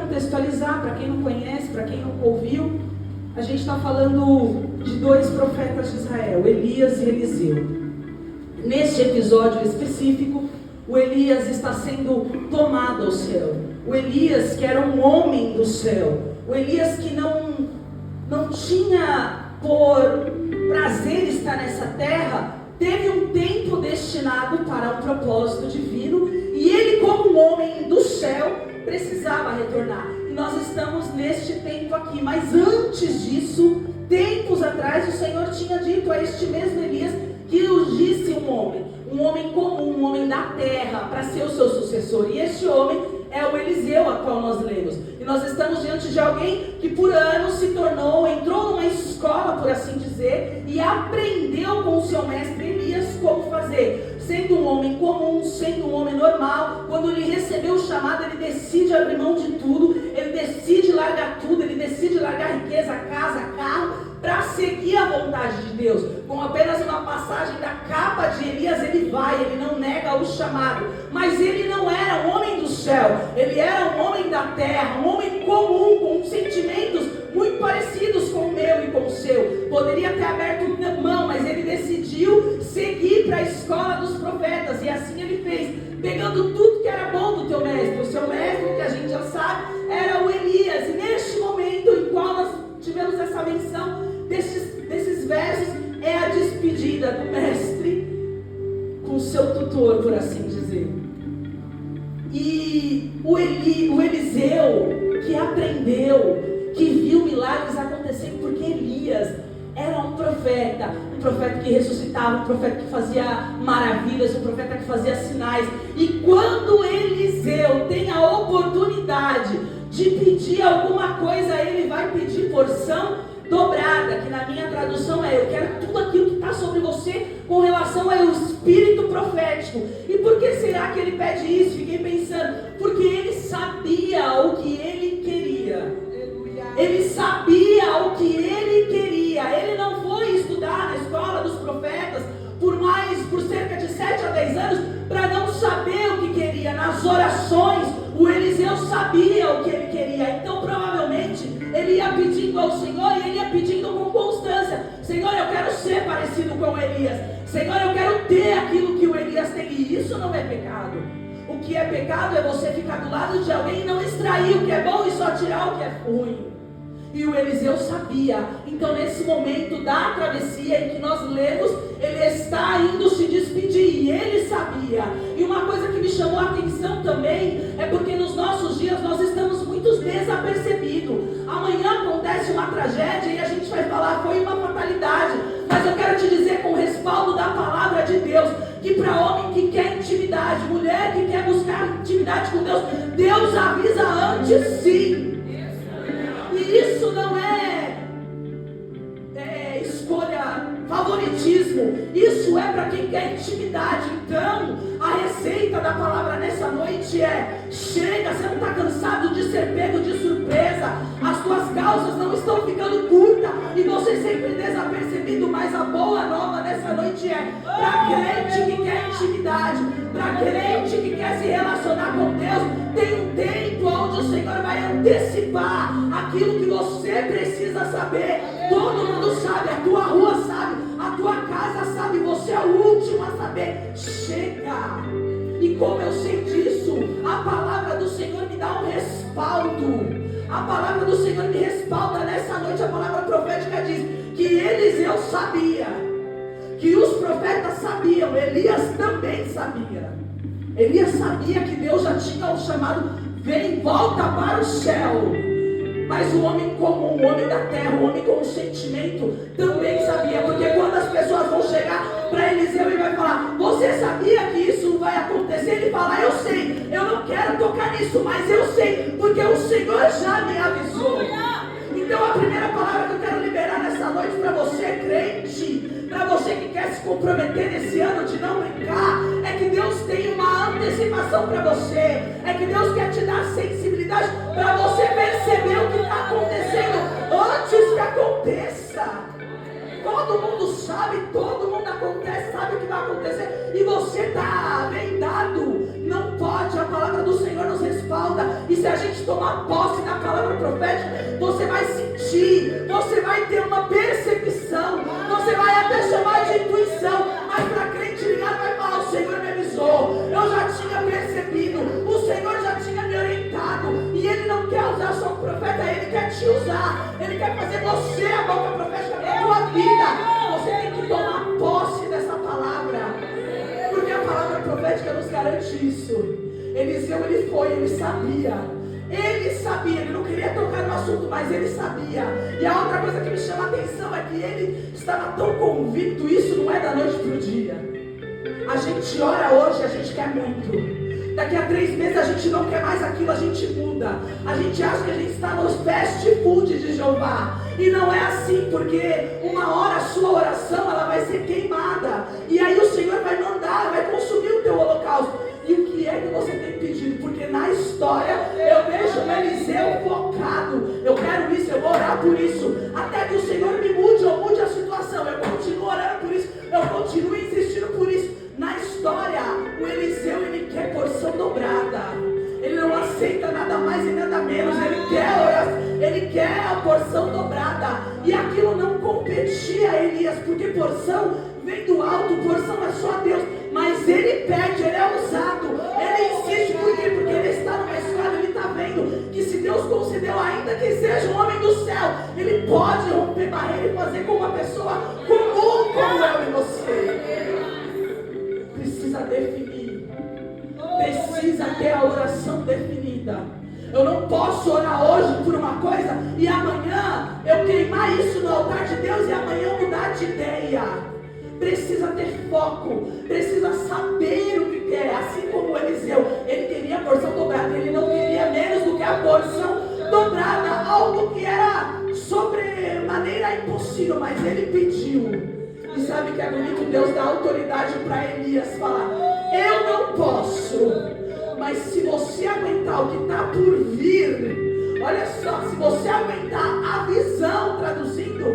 contextualizar, para quem não conhece, para quem nunca ouviu, a gente está falando de dois profetas de Israel, Elias e Eliseu. Neste episódio específico, o Elias está sendo tomado ao céu. O Elias, que era um homem do céu, o Elias que não tinha por prazer estar nessa terra, teve um tempo destinado para um propósito divino, e ele, como um homem do céu, precisava retornar. E nós estamos neste tempo aqui, mas antes disso, tempos atrás, o Senhor tinha dito a este mesmo Elias que ungisse um homem comum, um homem da terra, para ser o seu sucessor. E este homem é o Eliseu, a qual nós lemos. E nós estamos diante de alguém que por anos entrou numa escola, por assim dizer, e aprendeu com o seu mestre Elias como fazer. Sendo um homem comum, sendo um homem normal, quando ele recebeu o chamado, ele decide abrir mão de tudo, ele decide largar tudo, ele decide largar riqueza, casa, carro, para seguir a vontade de Deus. Com apenas uma passagem da capa de Elias, ele vai, ele não nega o chamado. Mas ele não era um homem do céu, ele era um homem da terra, um homem comum, com sentimentos muito parecidos com o meu e com o seu. Poderia ter aberto mão, mas ele decidiu seguir para a escola dos profetas, e assim ele fez, pegando tudo que era bom do teu mestre. O seu mestre, que a gente já sabe, era o Elias. E neste momento em qual nós tivemos essa menção desses versos, é a despedida do mestre com o seu tutor, por assim dizer. E o Eliseu, que aprendeu, que viu milagres acontecerem, porque Elias era um profeta que ressuscitava, um profeta que fazia maravilhas, um profeta que fazia sinais. E quando Eliseu tem a oportunidade de pedir alguma coisa, ele vai pedir porção dobrada, que na minha tradução é: eu quero tudo aquilo que está sobre você com relação ao espírito profético. E por que será que ele pede isso? Fiquei pensando, porque ele sabia o que ele queria. Ele sabia o que ele queria. Ele não foi estudar na escola dos profetas por cerca de 7 a 10 anos para não saber o que queria. Nas orações, o Eliseu sabia o que ele queria. Então provavelmente ele ia pedindo ao Senhor, e ele ia pedindo com constância: Senhor, eu quero ser parecido com Elias. Senhor, eu quero ter aquilo que o Elias tem. E isso não é pecado. O que é pecado é você ficar do lado de alguém e não extrair o que é bom e só tirar o que é ruim. E o Eliseu sabia. Então nesse momento da travessia em que nós lemos, ele está indo se despedir, e ele sabia. E uma coisa que me chamou a atenção também é porque nos nossos dias nós estamos muito desapercebidos. Amanhã acontece uma tragédia e a gente vai falar: foi uma fatalidade. Mas eu quero te dizer, com respaldo da palavra de Deus, que para homem que quer intimidade, mulher que quer buscar intimidade com Deus, Deus avisa antes sim. E isso não é escolha, favoritismo. Isso é para quem quer intimidade. Então, a receita da palavra nessa noite é: chega, você não está cansado de ser pego de surpresa. As tuas calças não estão ficando curtas e você sempre desapercebido. Mas a boa nova nessa noite é para crente que quer intimidade, para crente que quer se relacionar com Deus. Tem um tempo onde o Senhor vai antecipar aquilo que você precisa saber. Todo mundo sabe, a tua rua sabe, a tua casa sabe, você é o último a saber. Chega! E como eu sei disso, a palavra do Senhor me dá um respaldo. A palavra do Senhor me respalda nessa noite. A palavra profética diz que Eliseu sabia, que os profetas sabiam, Elias também sabia. Elias sabia que Deus já tinha o chamado: vem, volta para o céu. Mas o homem comum, o homem da terra, o homem com sentimento também sabia. Porque quando as pessoas vão chegar para Eliseu e vai falar: você sabia que isso vai acontecer? Ele fala: eu sei, eu não quero tocar nisso, mas eu sei, porque o Senhor já me avisou. Então a primeira palavra que eu quero liberar nessa noite para você, crente, para você que quer se comprometer nesse ano de não brincar, é que Deus tem uma antecipação para você. É que Deus quer te dar sensibilidade para você perceber o que está acontecendo antes que aconteça. Todo mundo sabe, todo mundo sabe o que vai acontecer, e você está vendado. Não pode, a palavra do Senhor nos respalda. E se a gente tomar posse da palavra profética, você vai sentir, você vai ter uma percepção, você vai até chamar de intuição, mas para crente ligado vai falar: o Senhor me avisou, eu já tinha percebido, o Senhor já tinha me orientado, e Ele não quer usar só o profeta, Ele quer te usar, Ele quer fazer você a boca profética da tua vida. Você tem que tomar posse dessa palavra, porque a palavra profética nos garante isso. Eliseu, ele sabia, ele não queria tocar no assunto, mas ele sabia. E a outra coisa que me chama a atenção é que ele estava tão convicto, isso não é da noite para o dia. A gente ora hoje, a gente quer muito. Daqui a 3 meses a gente não quer mais aquilo, a gente muda. A gente acha que a gente está nos fast food de Jeová. E não é assim, porque uma hora a sua oração ela vai ser queimada. E aí o Senhor vai mandar, vai consumir o teu holocausto. E o que é que você tem pedido? Porque na história eu vejo o Eliseu focado. Eu quero isso, eu vou orar por isso. Até que o Senhor me mude ou mude a situação. Eu continuo orando por isso, eu continuo insistindo por isso. Na história, o Eliseu, ele quer porção dobrada. Ele não aceita nada mais e nada menos. Ele quer a porção dobrada. E aquilo não competia a Elias, porque porção vem do alto, porção é só Deus. Mas ele pede, ele é ousado. Ele insiste, por quê? Porque ele está numa escada, ele está vendo que se Deus concedeu, ainda que seja um homem do céu, ele pode romper barreira e fazer com uma pessoa comum como eu e você. Precisa definir, precisa ter a oração definida. Eu não posso orar hoje por uma coisa e amanhã eu queimar isso no altar de Deus e amanhã mudar de ideia. Precisa ter foco, precisa saber o que quer. Assim como Eliseu, ele queria a porção dobrada, ele não queria menos do que a porção dobrada, algo que era sobremaneira impossível, mas ele pediu. E sabe que é bonito? Deus dá autoridade para Elias falar: eu não posso, mas se você aguentar o que está por vir, olha só, se você aguentar a visão, traduzindo,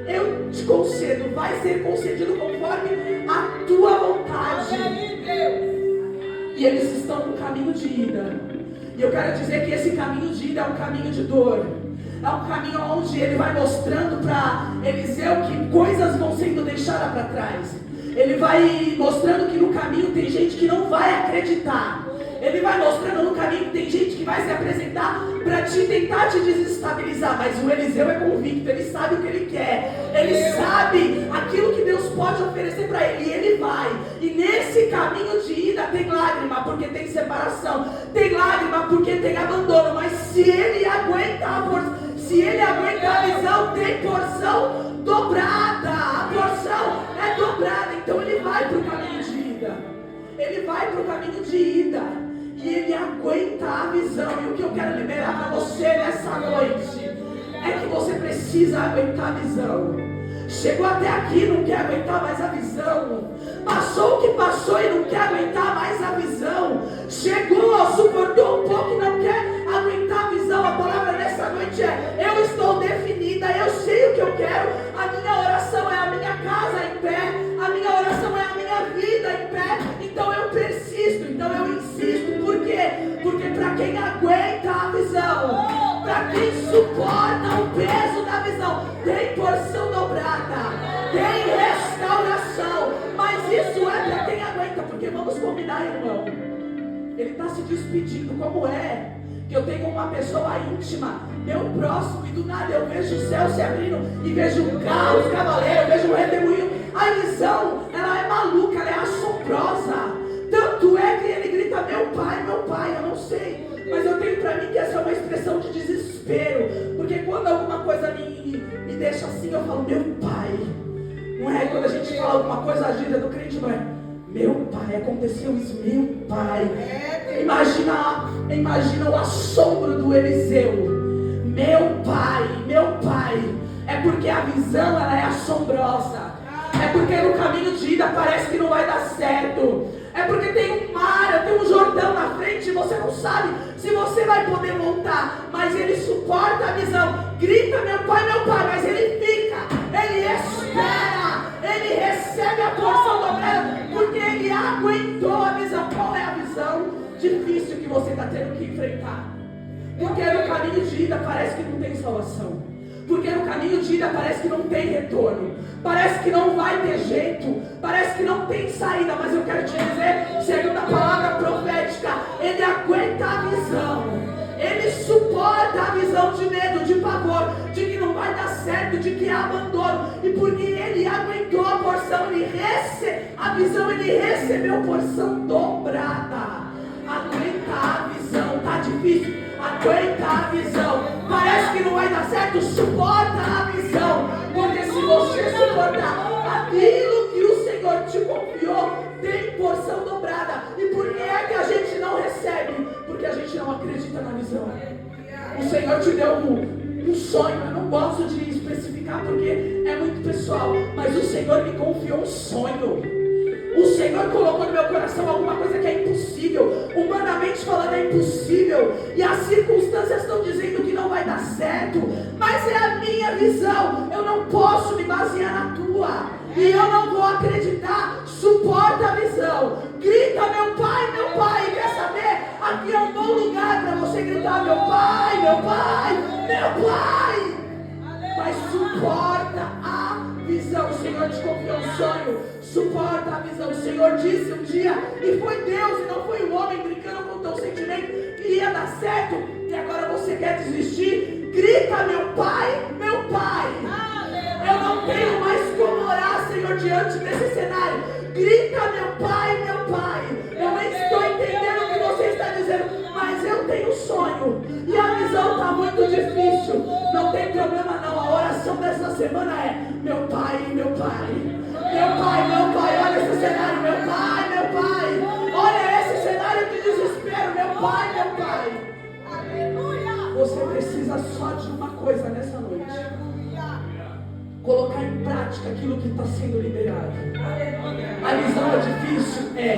eu te concedo, vai ser concedido conforme a tua vontade. E eles estão no caminho de ida. E eu quero dizer que esse caminho de ida é um caminho de dor. É um caminho onde ele vai mostrando para Eliseu que coisas vão sendo deixadas para trás. Ele vai mostrando que no caminho tem gente que não vai acreditar. Ele vai mostrando no caminho que tem gente que vai se apresentar para tentar te desestabilizar. Mas o Eliseu é convicto, ele sabe o que ele quer. Ele sabe aquilo que Deus pode oferecer para ele. E ele vai. E nesse caminho de ida tem lágrima, porque tem separação. Tem lágrima porque tem abandono. Mas se ele aguenta a visão, tem porção dobrada. A porção é dobrada. Então ele vai para o caminho de ida. Ele vai para o caminho de ida. E ele aguenta a visão. E o que eu quero liberar para você nessa noite é que você precisa aguentar a visão. Chegou até aqui, não quer aguentar mais a visão. Passou o que passou e não quer aguentar mais a visão. Chegou, suportou um pouco e não quer aguentar a visão. A palavra nessa noite é: eu estou definida, eu sei o que eu quero. A minha oração é a minha casa em pé. A minha oração é a minha vida em pé. Então eu persisto, então eu insisto. Por quê? Porque para quem aguenta a visão, para quem suporta o peso da visão, tem porção dobrada, tem restauração. Mas isso é para quem aguenta. Porque vamos combinar, irmão, ele está se despedindo. Como é que eu tenho uma pessoa íntima, meu próximo, e do nada eu vejo o céu se abrindo e vejo carros, cavaleiros, vejo um redemoinho. A visão, ela é maluca, ela é assombrosa. Tanto é que ele grita: meu pai, eu não sei. Mas eu tenho para mim que essa é uma expressão de desespero. Porque quando alguma coisa me deixa assim, eu falo: meu pai. Não é quando a gente fala alguma coisa, a gíria do crente não é: meu pai, aconteceu isso, meu pai. Imagina o assombro do Eliseu. Meu pai. É porque a visão, ela é assombrosa. É porque no caminho de ida parece que não vai dar certo. É porque tem um mar, tem um Jordão na frente e você não sabe se você vai poder voltar. Mas ele suporta a visão. Grita: meu pai, mas ele fica. Ele espera. Ele recebe a porção dobrada porque ele aguentou a visão. Qual é a visão difícil que você está tendo que enfrentar? Porque no caminho de ida parece que não tem salvação. Porque no caminho de ida parece que não tem retorno. Parece que não vai ter jeito. Parece que não tem saída. Mas eu quero te dizer, segundo a palavra profética, ele aguenta a visão. Ele suporta a visão de medo, de pavor, de que não vai dar certo, de que é abandono. E porque ele aguentou a porção, a visão, ele recebeu porção dobrada. Aguenta a visão, tá difícil. Aguenta a visão. Parece que não vai dar certo, suporta a visão. Porque se você suportar aquilo que o Senhor te confiou, tem porção dobrada. E por que é que a gente não recebe? Porque a gente não acredita na visão. O Senhor te deu um sonho. Eu não gosto de especificar porque é muito pessoal, mas o Senhor me confiou um sonho. O Senhor colocou no meu coração alguma coisa que é impossível. Humanamente falando é impossível. E as circunstâncias estão dizendo que não vai dar certo. Mas é a minha visão. Eu não posso me basear na tua. E eu não vou acreditar. Suporta a visão. Grita, meu pai, meu pai. Quer saber? Aqui é um bom lugar para você gritar, meu pai, meu pai, meu pai. Mas suporta a visão. O Senhor te confiou um sonho. Suporta a visão. O Senhor disse um dia, e foi Deus e não foi o homem brincando com o teu sentimento, que ia dar certo, e agora você quer desistir. Grita, meu pai, meu pai. Eu não tenho mais como orar, Senhor, diante desse cenário. Grita, meu pai, meu pai. Eu nem estou entendendo o que você está dizendo, mas eu tenho um sonho e a visão está muito difícil. Não tem problema não. A oração dessa semana é: meu pai, meu pai, meu pai, meu pai. Olha esse cenário, meu pai, meu pai. Olha esse cenário de desespero, meu pai, meu pai. Aleluia. Você precisa só de uma coisa nessa noite: colocar em prática aquilo que está sendo liberado. A visão é difícil? É.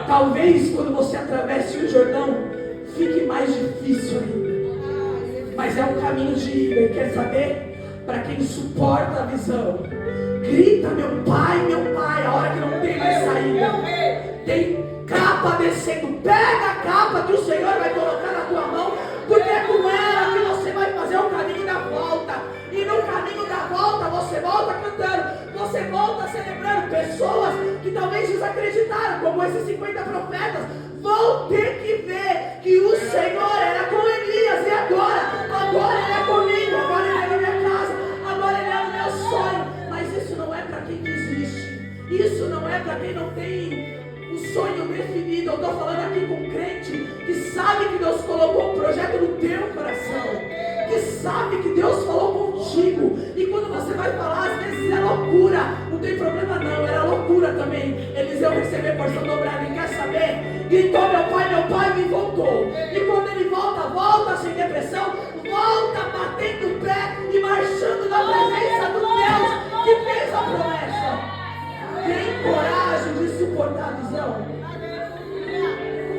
Talvez quando você atravesse o Jordão, fique mais difícil ainda. Mas é um caminho de ida. E quer saber? Para quem suporta a visão, grita, meu pai, a hora que não tem mais saída. Tem capa descendo. Pega a capa que o Senhor vai colocar na tua mão, porque é com ela que você vai fazer o caminho da volta. E no caminho da volta, você volta cantando, você volta celebrando. Pessoas que talvez desacreditaram, como esses 50 profetas, vão ter que ver que o Senhor era com Elias. E agora ele é comigo, agora ele é na minha casa, agora ele é no meu sonho. Mas isso não é para quem desiste. Isso não é para quem não tem o sonho definido. Eu estou falando aqui com um crente que sabe que Deus colocou um projeto no teu coração, que sabe que Deus falou contigo. E quando você vai falar, às vezes é loucura. Não tem problema não, era loucura também. Eliseu recebeu porção dobrada. E quer saber? Gritou, meu pai, e voltou. E quando ele volta sem depressão, volta batendo o pé e marchando na presença do Deus que fez a promessa. Tem coragem de suportar a visão?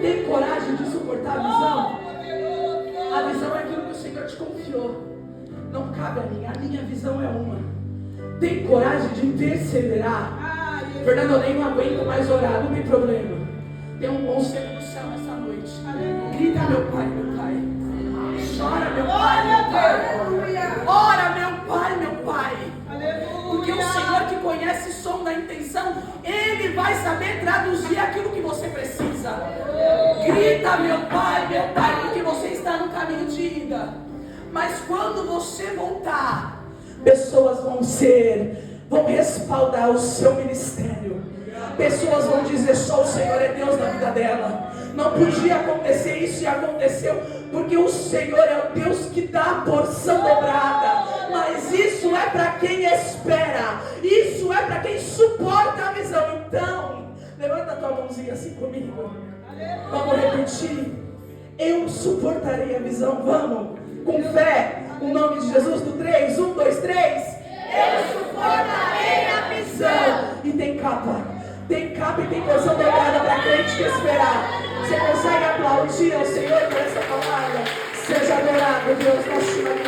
Tem coragem de suportar a visão? A visão é aquilo que o Senhor te confiou. Não cabe a minha visão é uma. Tem coragem de perseverar? Fernando, eu nem aguento mais orar, não tem problema. Tem um conselho do céu essa noite. Grita, meu pai, meu pai. Chora, meu pai, meu pai. Ora, meu pai, meu pai. Porque o Senhor que conhece o som da intenção, Ele vai saber traduzir aquilo que você precisa. Grita, meu pai, porque você está no caminho de ida. Mas quando você voltar, pessoas vão respaldar o seu ministério. Pessoas vão dizer: só o Senhor é Deus na vida dela. Não podia acontecer isso e aconteceu, porque o Senhor é o Deus que dá a porção dobrada. Mas isso é para quem espera, isso é para quem suporta a visão. Então, levanta a tua mãozinha assim comigo. Vamos repetir: eu suportarei a visão. Vamos, com fé, o nome de Jesus, do 3, 1, 2, 3. Eu suportarei a visão. E tem capa e tem porção dobrada para crente que esperar. Você consegue aplaudir ao Senhor por essa palavra? Seja adorado, Deus, na sua vida.